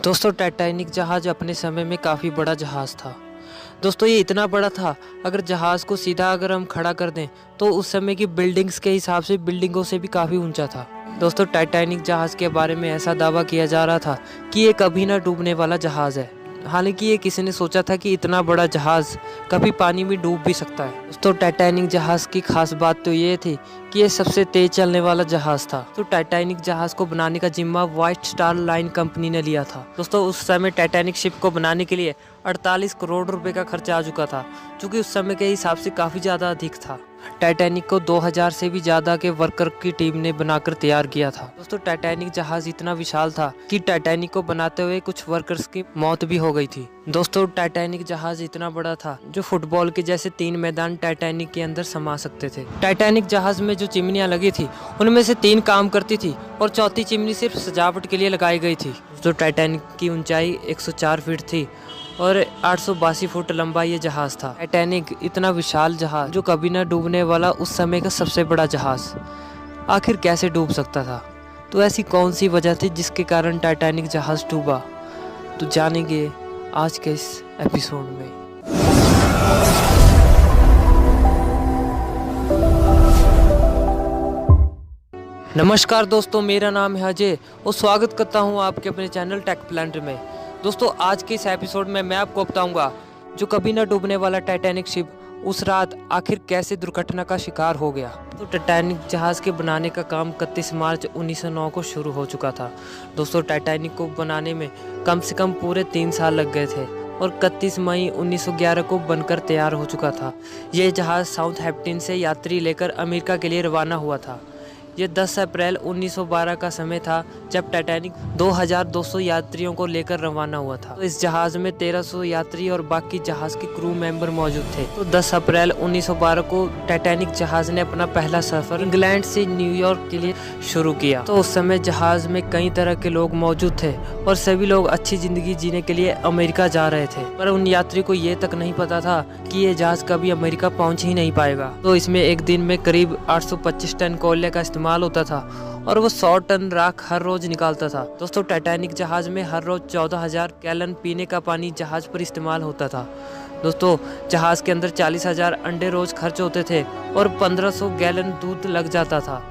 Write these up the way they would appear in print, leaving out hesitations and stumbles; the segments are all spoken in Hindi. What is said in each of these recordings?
दोस्तों टाइटैनिक जहाज़ अपने समय में काफ़ी बड़ा जहाज़ था। दोस्तों ये इतना बड़ा था, अगर जहाज़ को सीधा अगर हम खड़ा कर दें तो उस समय की बिल्डिंग्स के हिसाब से बिल्डिंगों से भी काफ़ी ऊंचा था। दोस्तों टाइटैनिक जहाज़ के बारे में ऐसा दावा किया जा रहा था कि ये कभी ना डूबने वाला जहाज़ है। हालांकि ये किसी ने सोचा था कि इतना बड़ा जहाज़ कभी पानी में डूब भी सकता है। दोस्तों टाइटैनिक जहाज़ की खास बात तो ये थी कि ये सबसे तेज चलने वाला जहाज़ था। तो टाइटैनिक जहाज़ को बनाने का जिम्मा व्हाइट स्टार लाइन कंपनी ने लिया था। दोस्तों उस समय टाइटैनिक शिप को बनाने के लिए 48 करोड़ रुपए का खर्चा आ चुका था, जो कि उस समय के हिसाब से काफ़ी ज़्यादा अधिक था। टाइटैनिक को 2000 से भी ज़्यादा के वर्कर की टीम ने बनाकर तैयार किया था। दोस्तों टाइटैनिक जहाज़ इतना विशाल था कि टाइटैनिक को बनाते हुए कुछ वर्कर्स की मौत भी हो गई थी। दोस्तों टाइटैनिक जहाज़ इतना बड़ा था जो फुटबॉल के जैसे 3 मैदान टाइटैनिक के अंदर समा सकते थे। टाइटैनिक जहाज़ में जो चिमनियाँ लगी थी उनमें से 3 काम करती थी और चौथी चिमनी सिर्फ सजावट के लिए लगाई गई थी। तो टाइटैनिक की ऊंचाई 104 फीट थी और 882 फुट लंबा ये जहाज़ था। टाइटैनिक इतना विशाल जहाज़ जो कभी ना डूबने वाला उस समय का सबसे बड़ा जहाज़ आखिर कैसे डूब सकता था? तो ऐसी कौन सी वजह थी जिसके कारण टाइटैनिक जहाज़ डूबा? तो जानेंगे आज के इस एपिसोड में। नमस्कार दोस्तों, मेरा नाम है अजय और स्वागत करता हूं आपके अपने चैनल टेक प्लानट में। दोस्तों आज के इस एपिसोड में मैं आपको बताऊंगा जो कभी ना डूबने वाला टाइटैनिक शिप उस रात आखिर कैसे दुर्घटना का शिकार हो गया। तो टाइटैनिक जहाज़ के बनाने का काम 31 मार्च 1909 को शुरू हो चुका था। दोस्तों टाइटैनिक को बनाने में कम से कम पूरे 3 साल लग गए थे और 31 मई 1911 को बनकर तैयार हो चुका था। यह जहाज़ साउथहैम्पटन से यात्री लेकर अमेरिका के लिए रवाना हुआ था। ये 10 अप्रैल 1912 का समय था जब टाइटैनिक 2200 यात्रियों को लेकर रवाना हुआ था। तो इस जहाज़ में 1300 यात्री और बाकी जहाज़ के क्रू मेंबर मौजूद थे। तो 10 अप्रैल 1912 को टाइटैनिक जहाज़ ने अपना पहला सफ़र इंग्लैंड से न्यूयॉर्क के लिए शुरू किया। तो उस समय जहाज़ में कई तरह के लोग मौजूद थे और सभी लोग अच्छी ज़िंदगी जीने के लिए अमेरिका जा रहे थे, पर उन यात्री को ये तक नहीं पता था कि ये जहाज़ कभी अमेरिका पहुँच ही नहीं पाएगा। तो इसमें एक दिन में करीब 825 टन कोयले का इस्तेमाल होता था और वो 100 टन राख हर रोज निकालता था। दोस्तों टाइटैनिक जहाज में हर रोज 14,000 गैलन पीने का पानी जहाज पर इस्तेमाल होता था। दोस्तों जहाज के अंदर 40,000 अंडे रोज खर्च होते थे और 1500 गैलन दूध लग जाता था।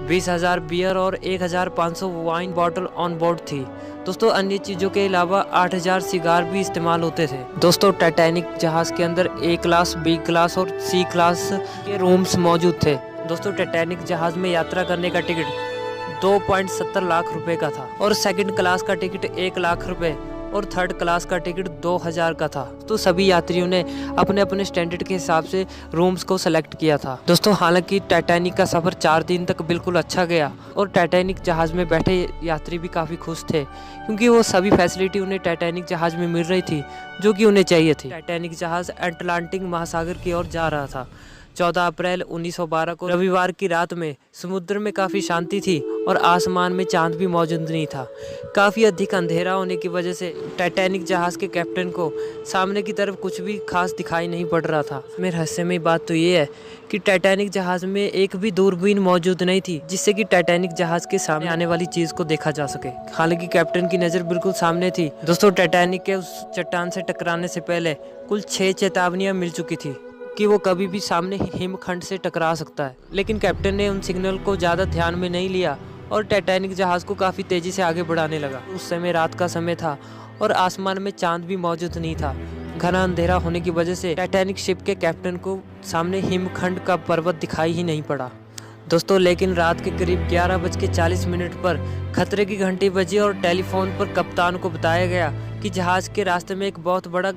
20,000 बियर और 1,500 वाइन बॉटल ऑन बोर्ड थी। दोस्तों अन्य चीज़ों के अलावा 8,000 सिगार भी इस्तेमाल होते थे। दोस्तों टाइटैनिक जहाज के अंदर ए क्लास, बी क्लास और सी क्लास के रूम्स मौजूद थे। दोस्तों टाइटैनिक जहाज में यात्रा करने का टिकट 2.70 लाख रुपए का था और सेकंड क्लास का टिकट 1 लाख रुपए और थर्ड क्लास का टिकट 2,000 का था। तो सभी यात्रियों ने अपने अपने स्टैंडर्ड के हिसाब से रूम्स को सेलेक्ट किया था। दोस्तों हालांकि टाइटैनिक का सफ़र 4 दिन तक बिल्कुल अच्छा गया और टाइटैनिक जहाज़ में बैठे यात्री भी काफ़ी खुश थे, क्योंकि वो सभी फैसिलिटी उन्हें टाइटैनिक जहाज़ में मिल रही थी जो कि उन्हें चाहिए थी। टाइटैनिक जहाज़ अटलांटिक महासागर की ओर जा रहा था। 14 अप्रैल 1912 को रविवार की रात में समुद्र में काफ़ी शांति थी और आसमान में चांद भी मौजूद नहीं था। काफ़ी अधिक अंधेरा होने की वजह से टाइटैनिक जहाज़ के कैप्टन को सामने की तरफ कुछ भी खास दिखाई नहीं पड़ रहा था। इसमें रहस्यमय बात तो ये है कि टाइटैनिक जहाज़ में एक भी दूरबीन मौजूद नहीं थी जिससे कि टाइटैनिक जहाज़ के सामने आने वाली चीज़ को देखा जा सके। हालांकि कैप्टन की नज़र बिल्कुल सामने थी। दोस्तों टाइटैनिक के उस चट्टान से टकराने से पहले कुल 6 चेतावनियाँ मिल चुकी थी कि वो कभी भी सामने हिमखंड से टकरा सकता है, लेकिन कैप्टन ने उन सिग्नल को ज़्यादा ध्यान में नहीं लिया और टाइटैनिक जहाज़ को काफ़ी तेज़ी से आगे बढ़ाने लगा। उस समय रात का समय था और आसमान में चांद भी मौजूद नहीं था। घना अंधेरा होने की वजह से टाइटैनिक शिप के कैप्टन को सामने हिमखंड का पर्वत दिखाई ही नहीं पड़ा। दोस्तों लेकिन रात के करीब 11:40 पर खतरे की घंटी बजी और टेलीफोन पर कप्तान को बताया गया कि जहाज़ के रास्ते में एक बहुत बड़ा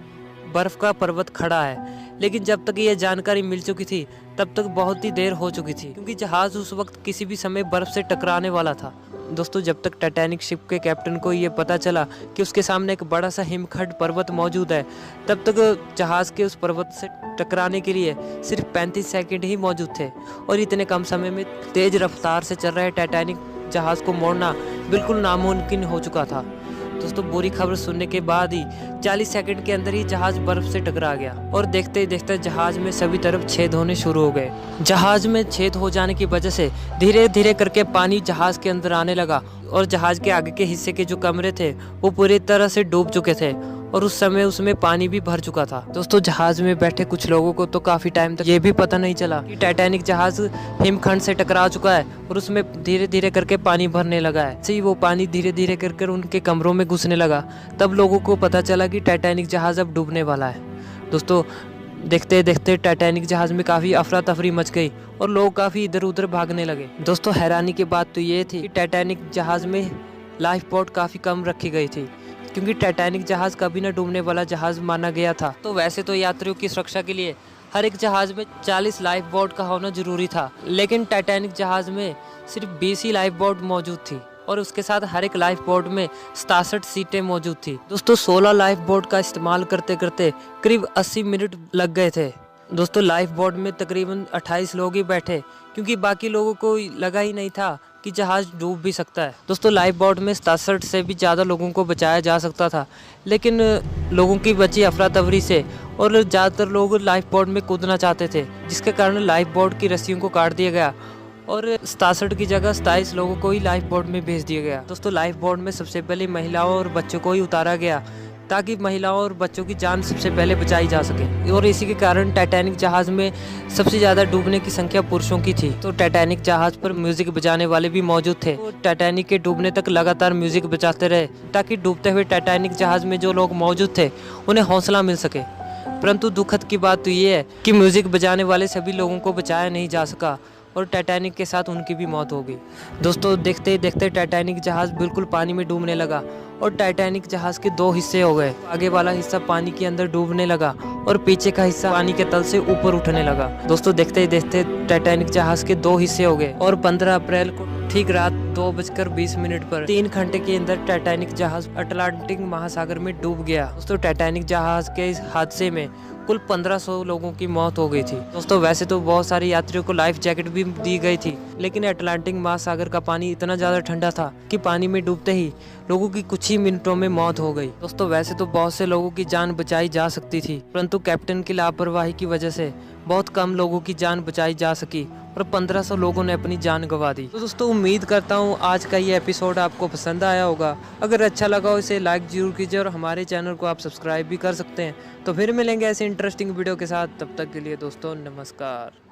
बर्फ का पर्वत खड़ा है। लेकिन जब तक ये जानकारी मिल चुकी थी तब तक बहुत ही देर हो चुकी थी, क्योंकि जहाज़ उस वक्त किसी भी समय बर्फ से टकराने वाला था। दोस्तों जब तक टाइटैनिक शिप के कैप्टन को ये पता चला कि उसके सामने एक बड़ा सा हिमखंड पर्वत मौजूद है, तब तक जहाज़ के उस पर्वत से टकराने के लिए सिर्फ 35 सेकंड ही मौजूद थे और इतने कम समय में तेज़ रफ्तार से चल रहे टाइटैनिक जहाज़ को मोड़ना बिल्कुल नामुमकिन हो चुका था। दोस्तों बुरी खबर सुनने के बाद ही 40 सेकंड के अंदर ही जहाज बर्फ से टकरा गया और देखते ही देखते जहाज में सभी तरफ छेद होने शुरू हो गए। जहाज में छेद हो जाने की वजह से धीरे धीरे करके पानी जहाज के अंदर आने लगा और जहाज के आगे के हिस्से के जो कमरे थे वो पूरी तरह से डूब चुके थे और उस समय उसमें पानी भी भर चुका था। दोस्तों जहाज में बैठे कुछ लोगों को तो काफी टाइम तक ये भी पता नहीं चला कि टाइटैनिक जहाज हिमखंड से टकरा चुका है और उसमें धीरे धीरे करके पानी भरने लगा है। ऐसे ही वो पानी धीरे धीरे कर उनके कमरों में घुसने लगा। तब लोगों को पता चला कि टाइटैनिक जहाज अब डूबने वाला है। दोस्तों देखते देखते टाइटैनिक जहाज में काफ़ी अफरा तफरी मच गई और लोग काफ़ी इधर उधर भागने लगे। दोस्तों हैरानी की बात तो ये थी कि टाइटैनिक जहाज में लाइफ बोट काफ़ी कम रखी गई थी, क्योंकि टाइटैनिक जहाज कभी न डूबने वाला जहाज माना गया था। तो वैसे तो यात्रियों की सुरक्षा के लिए हर एक जहाज में 40 लाइफ बोट का होना जरूरी था, लेकिन टाइटैनिक जहाज में सिर्फ 20 ही लाइफ बोट मौजूद थी और उसके साथ हर एक लाइफ बोट में 67 सीटें मौजूद थी। दोस्तों 16 लाइफ बोट का इस्तेमाल करते करते करीब 80 मिनट लग गए थे। दोस्तों लाइफ बोट में तकरीबन 28 लोग ही बैठे, क्योंकि बाकी लोगों को लगा ही नहीं था कि जहाज डूब भी सकता है। दोस्तों लाइफ बोट में 67 से भी ज़्यादा लोगों को बचाया जा सकता था, लेकिन लोगों की बची अफरा तफरी से और ज़्यादातर लोग लाइफ बोट में कूदना चाहते थे, जिसके कारण लाइफ बोट की रस्सियों को काट दिया गया और 67 की जगह 27 लोगों को ही लाइफ बोट में भेज दिया गया। दोस्तों लाइफ बोट में सबसे पहले महिलाओं और बच्चों को ही उतारा गया, ताकि महिलाओं और बच्चों की जान सबसे पहले बचाई जा सके। और इसी के कारण टाइटैनिक जहाज में सबसे ज़्यादा डूबने की संख्या पुरुषों की थी। तो टाइटैनिक जहाज पर म्यूजिक बजाने वाले भी मौजूद थे। तो टाइटैनिक के डूबने तक लगातार म्यूजिक बजाते रहे, ताकि डूबते हुए टाइटैनिक जहाज में जो लोग मौजूद थे उन्हें हौसला मिल सके। परंतु दुखद की बात तो ये है कि म्यूजिक बजाने वाले सभी लोगों को बचाया नहीं जा सका और टाइटैनिक के साथ उनकी भी मौत हो गई। दोस्तों देखते ही देखते टाइटैनिक जहाज बिल्कुल पानी में डूबने लगा और टाइटैनिक जहाज के 2 हिस्से हो गए। आगे वाला हिस्सा पानी के अंदर डूबने लगा और पीछे का हिस्सा पानी के तल से ऊपर उठने लगा। दोस्तों देखते ही देखते टाइटैनिक जहाज के 2 हिस्से हो गए और 15 अप्रैल को ठीक रात 2:20 पर 3 घंटे के अंदर टाइटैनिक जहाज अटलांटिक महासागर में डूब गया। दोस्तों टाइटैनिक जहाज के इस हादसे में कुल 1500 लोगों की मौत हो गई थी। दोस्तों वैसे तो बहुत सारे यात्रियों को लाइफ जैकेट भी दी गई थी, लेकिन अटलांटिक महासागर का पानी इतना ज़्यादा ठंडा था कि पानी में डूबते ही लोगों की कुछ ही मिनटों में मौत हो गई। दोस्तों वैसे तो बहुत से लोगों की जान बचाई जा सकती थी, परंतु कैप्टन की लापरवाही की वजह से बहुत कम लोगों की जान बचाई जा सकी और 1500 लोगों ने अपनी जान गंवा दी। तो दोस्तों उम्मीद करता हूँ आज का ये एपिसोड आपको पसंद आया होगा। अगर अच्छा लगा हो इसे लाइक जरूर कीजिए और हमारे चैनल को आप सब्सक्राइब भी कर सकते हैं। तो फिर मिलेंगे ऐसे इंटरेस्टिंग वीडियो के साथ, तब तक के लिए दोस्तों नमस्कार।